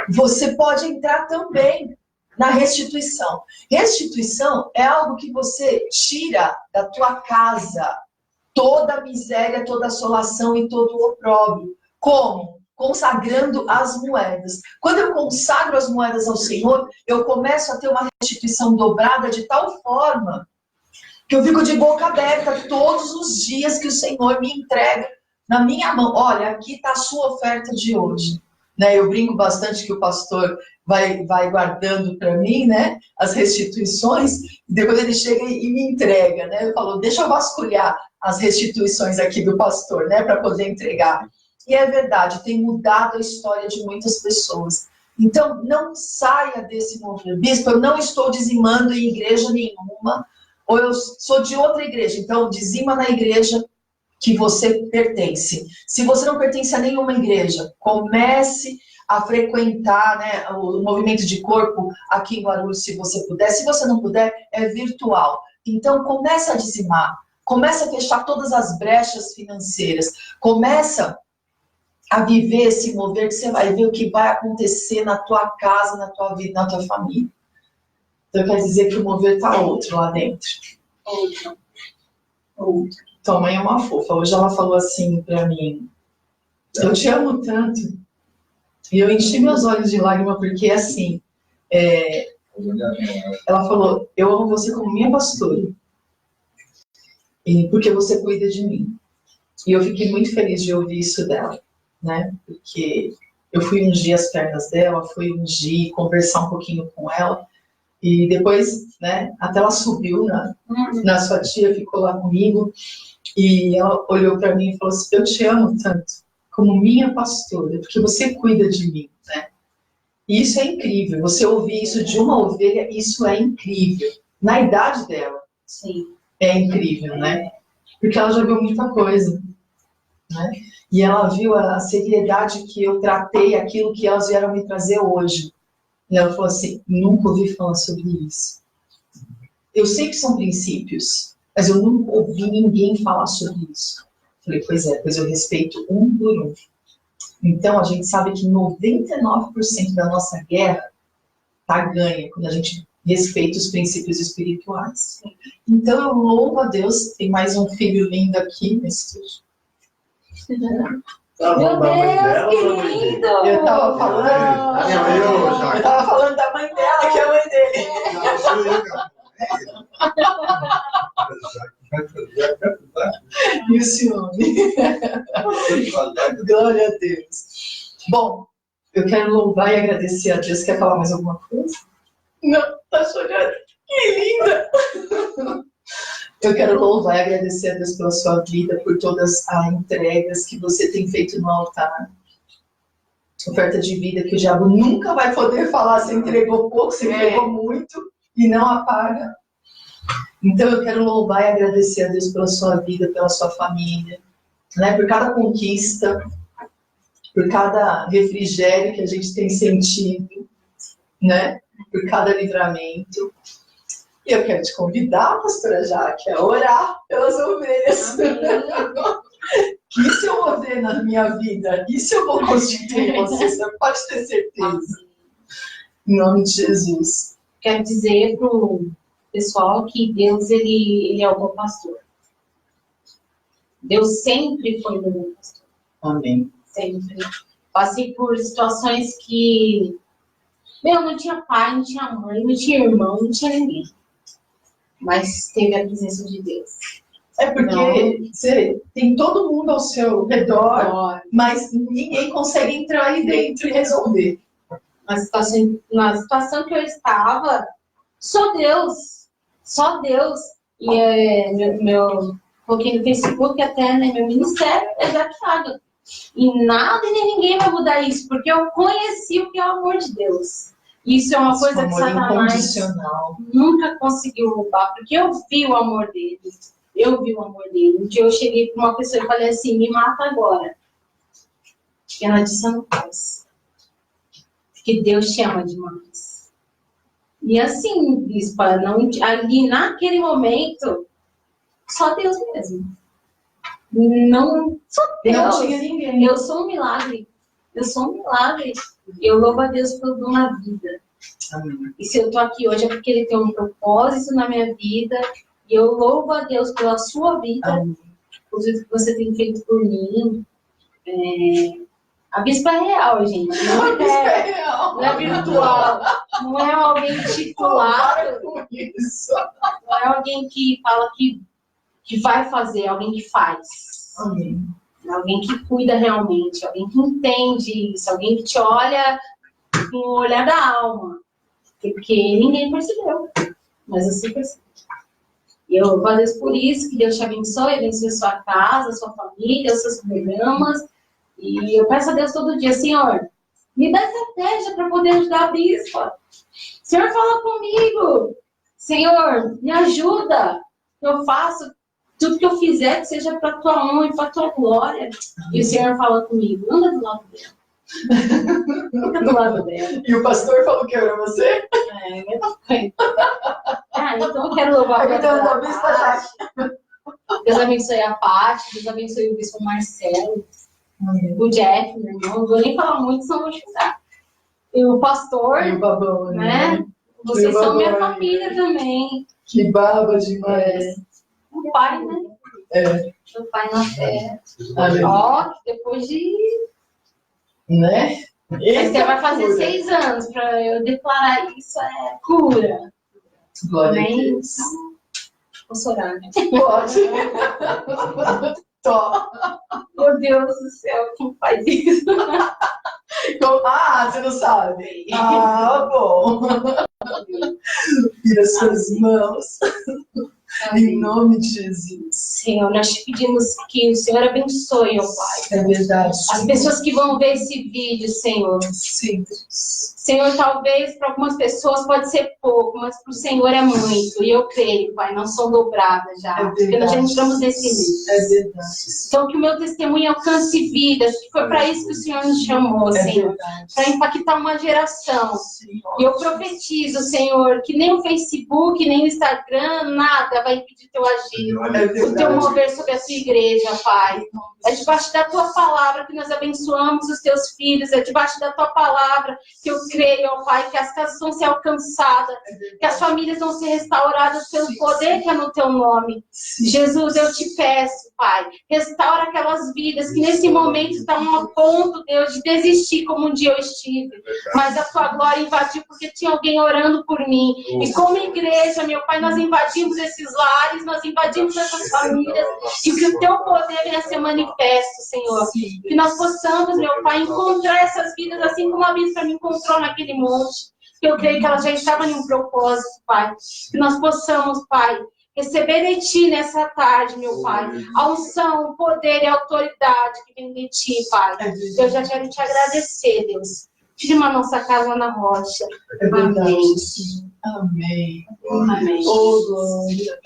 você pode entrar também na restituição. Restituição é algo que você tira da tua casa toda a miséria, toda a assolação e todo o opróbrio. Como? Consagrando as moedas. Quando eu consagro as moedas ao Senhor, eu começo a ter uma restituição dobrada de tal forma que eu fico de boca aberta todos os dias que o Senhor me entrega na minha mão. Olha, aqui está a sua oferta de hoje. Né? Eu brinco bastante que o pastor vai guardando para mim, né, as restituições, e depois ele chega e me entrega. Né? Eu falo, deixa eu vasculhar as restituições aqui do pastor, né, para poder entregar. E é verdade, tem mudado a história de muitas pessoas. Então, não saia desse movimento. Bispo, eu não estou dizimando em igreja nenhuma, ou eu sou de outra igreja, então dizima na igreja que você pertence. Se você não pertence a nenhuma igreja, comece a frequentar, né, o movimento de corpo aqui em Guarulhos, se você puder. Se você não puder, é virtual. Então, comece a dizimar. Comece a fechar todas as brechas financeiras. Começa a viver esse mover, que você vai ver o que vai acontecer na tua casa, na tua vida, na tua família. Então, quer dizer que o mover está outro lá dentro. Outro. Tua mãe é uma fofa. Hoje ela falou assim para mim, eu te amo tanto. E eu enchi meus olhos de lágrima, porque assim, ela falou, eu amo você como minha pastora. E porque você cuida de mim. E eu fiquei muito feliz de ouvir isso dela, né? Porque eu fui ungir as pernas dela, fui ungir, conversar um pouquinho com ela. E depois, né, até ela subiu na sua tia, ficou lá comigo, e ela olhou para mim e falou assim, eu te amo tanto, como minha pastora, porque você cuida de mim, né? E isso é incrível, você ouvir isso de uma ovelha, isso é incrível. Na idade dela, sim, é incrível, né? Porque ela já viu muita coisa, né? E ela viu a seriedade que eu tratei aquilo que elas vieram me trazer hoje. E ela falou assim, nunca ouvi falar sobre isso. Eu sei que são princípios, mas eu nunca ouvi ninguém falar sobre isso. Falei, pois é, pois eu respeito um por um. Então, a gente sabe que 99% da nossa guerra está ganha quando a gente respeita os princípios espirituais. Então, eu louvo a Deus, tem mais um filho lindo aqui nesse estúdio. Meu Deus, que lindo! Eu tava falando da mãe dela, que é a mãe dele. E o ciúme. Glória a Deus. Bom, eu quero louvar e agradecer a Deus. Quer falar mais alguma coisa? Não, tá chorando. Que linda! Eu quero louvar e agradecer a Deus pela sua vida, por todas as entregas que você tem feito no altar. Oferta de vida que o diabo nunca vai poder falar se entregou pouco, se entregou muito e não apaga. Então eu quero louvar e agradecer a Deus pela sua vida, pela sua família, né? Por cada conquista, por cada refrigério que a gente tem sentido, né? Por cada livramento. E eu quero te convidar, pastora Jaque, a orar pelas ovelhas. Que isso eu vou ver na minha vida, isso eu vou constituir você pode ter certeza. Em nome de Jesus. Quero dizer para o pessoal que Deus, ele é o bom pastor. Deus sempre foi o bom pastor. Amém. Sempre. Passei por situações que, não tinha pai, não tinha mãe, não tinha irmão, não tinha ninguém. Mas teve a presença de Deus. É porque você tem todo mundo ao seu redor, mas ninguém consegue entrar aí dentro e resolver. Na situação que eu estava, só Deus. E coloquei no Facebook até, né, meu ministério é hackeado. E nada e nem ninguém vai mudar isso, porque eu conheci o que é o amor de Deus. Isso é uma coisa que Satanás nunca conseguiu roubar, porque eu vi o amor dele. Um dia eu cheguei para uma pessoa e falei assim, me mata agora. E ela disse, eu não posso. Porque Deus te ama demais. E assim, bispa, ali naquele momento, Só Deus mesmo. Não sou Deus. Não tinha ninguém. Eu sou um milagre. Eu sou um milagre. Eu louvo a Deus pelo dom na vida. Amém. E se eu tô aqui hoje é porque Ele tem um propósito na minha vida. E eu louvo a Deus pela sua vida. Amém. Por tudo que você tem feito por mim. A bispa é real, gente. Não é real. Não é virtual. Não é alguém titulado. Não é alguém que fala que vai fazer, é alguém que faz. Amém. É alguém que cuida realmente, alguém que entende isso, alguém que te olha com o olhar da alma. Porque ninguém percebeu, mas você percebe. E eu louvo a Deus por isso, que Deus te abençoe a sua casa, a sua família, os seus programas. E eu peço a Deus todo dia, Senhor, me dá estratégia para poder ajudar a bispa. Senhor, fala comigo. Senhor, me ajuda. Eu faço tudo que eu fizer, que seja para a tua honra e para a tua glória. E o Senhor fala comigo, anda do lado dela. Fica do lado dela. E o pastor falou que era você? Então eu quero louvar a Deus. Deus abençoe a Paty, Deus abençoe o bispo Marcelo, o Jeff, meu irmão. Não vou nem falar muito, senão vou chutar. E o pastor, e o babão, né? Vocês são minha família também. Que baba demais. O pai, né? Meu pai na fé. Ó, que depois de... Né? Você vai fazer 6 anos para eu declarar isso, é cura. Glória a Deus. Posso orar, né? Pode. Tó. Meu Deus do céu, quem faz isso? Você não sabe? Bom. Vira suas mãos. Em nome de Jesus. Senhor, nós te pedimos que o Senhor abençoe, ó Pai. É verdade. As pessoas que vão ver esse vídeo, Senhor. Sim. Senhor, talvez para algumas pessoas pode ser pouco, mas para o Senhor é muito. E eu creio, Pai, não são dobradas já. Porque nós já entramos nesse mês. É verdade. Então, que o meu testemunho alcance vidas, que foi para isso que o Senhor nos chamou, Senhor. Para impactar uma geração. E eu profetizo, Senhor, que nem o Facebook, nem o Instagram, nada vai impedir teu agir. O teu mover sobre a tua igreja, Pai. É debaixo da tua palavra que nós abençoamos os teus filhos. É debaixo da tua palavra que eu creio, ó Pai, que as casas vão ser alcançadas, que as famílias vão ser restauradas pelo poder que é no teu nome. Jesus, eu te peço, Pai, restaura aquelas vidas que nesse momento estão a ponto, Deus, de desistir como um dia eu estive. Mas a tua glória invadiu porque tinha alguém orando por mim. E como igreja, meu Pai, nós invadimos esses lares, nós invadimos essas famílias e que o teu poder venha ser manifesto, Senhor. Que nós possamos, meu Pai, encontrar essas vidas assim como a bispa me encontrou naquele monte. Que eu creio que ela já estava em um propósito, Pai. Que nós possamos, Pai, receber de Ti nessa tarde, meu Pai, a unção, o poder e a autoridade que vem de Ti, Pai. Eu já quero Te agradecer, Deus. Firma a nossa casa na rocha. Amém. Amém. Amém. Oh, glória.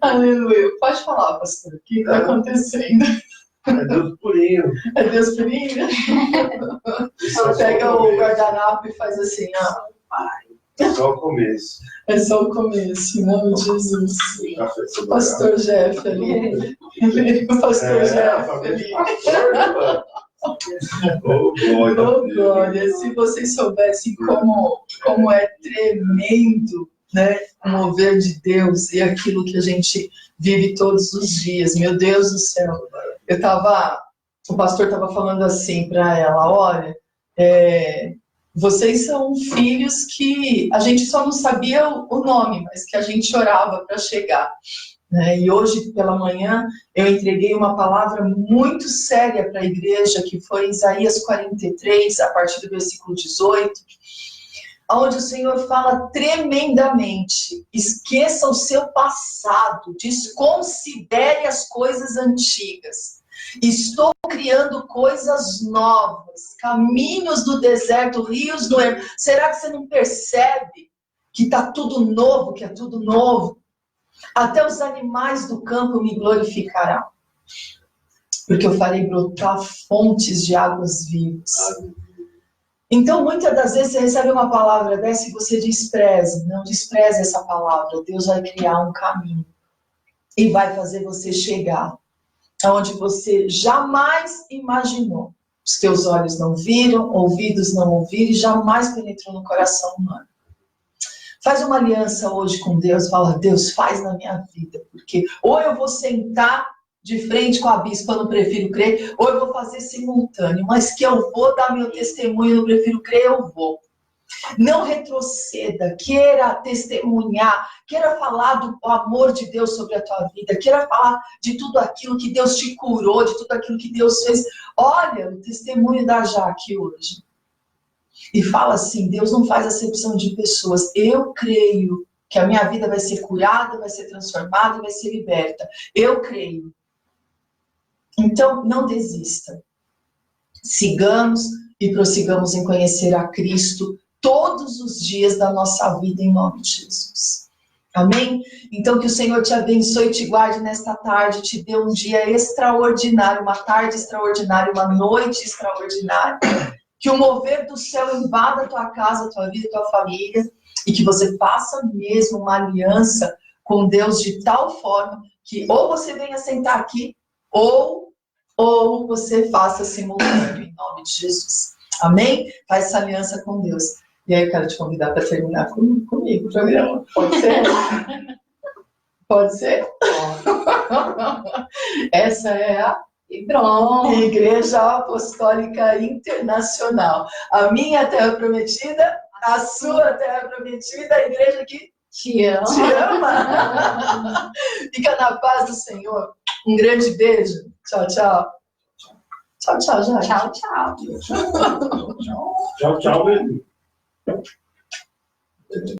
Aleluia. Pode falar, pastor. O que está acontecendo? É Deus purinho. É Deus purinho? Pega o guardanapo e faz assim, É só o começo. É só o começo, em nome de Jesus. Pastor Jeff ali. O pastor Jeff ali. Oh, glória. Se vocês soubessem como é tremendo, né, o mover de Deus e aquilo que a gente vive todos os dias. Meu Deus do céu. O pastor estava falando assim para ela, olha, vocês são filhos que a gente só não sabia o nome, mas que a gente orava para chegar. E hoje, pela manhã, eu entreguei uma palavra muito séria para a igreja, que foi Isaías 43, a partir do versículo 18, onde o Senhor fala tremendamente: esqueça o seu passado, desconsidere as coisas antigas. Estou criando coisas novas, caminhos do deserto, rios do ermo. Será que você não percebe que está tudo novo, que é tudo novo? Até os animais do campo me glorificarão, porque eu farei brotar fontes de águas vivas. Então, muitas das vezes você recebe uma palavra dessa e você despreza. Não despreze essa palavra. Deus vai criar um caminho e vai fazer você chegar aonde você jamais imaginou. Os teus olhos não viram, ouvidos não ouviram e jamais penetrou no coração humano. Faz uma aliança hoje com Deus, fala, Deus, faz na minha vida, porque ou eu vou sentar de frente com a bispa, eu não prefiro crer, ou eu vou fazer simultâneo, mas que eu vou dar meu testemunho, eu não prefiro crer, eu vou. Não retroceda, queira testemunhar, queira falar do amor de Deus sobre a tua vida, queira falar de tudo aquilo que Deus te curou, de tudo aquilo que Deus fez. Olha o testemunho da Jaque hoje. E fala assim, Deus não faz acepção de pessoas. Eu creio que a minha vida vai ser curada, vai ser transformada, vai ser liberta. Eu creio. Então, não desista. Sigamos e prossigamos em conhecer a Cristo todos os dias da nossa vida, em nome de Jesus. Amém? Então, que o Senhor te abençoe e te guarde nesta tarde, te dê um dia extraordinário, uma tarde extraordinária, uma noite extraordinária. Que o mover do céu invada a tua casa, a tua vida, a tua família, e que você faça mesmo uma aliança com Deus de tal forma que ou você venha sentar aqui, ou você faça simultâneo, em nome de Jesus. Amém? Faz essa aliança com Deus. E aí eu quero te convidar para terminar comigo o programa. Pode ser? Pode ser? Essa é a Igreja Apostólica Internacional. A minha terra prometida, a sua terra prometida, a igreja que te ama. Fica na paz do Senhor. Um grande beijo. Tchau, tchau. Tchau, tchau, Jaque. Tchau, tchau. Tchau, tchau, baby.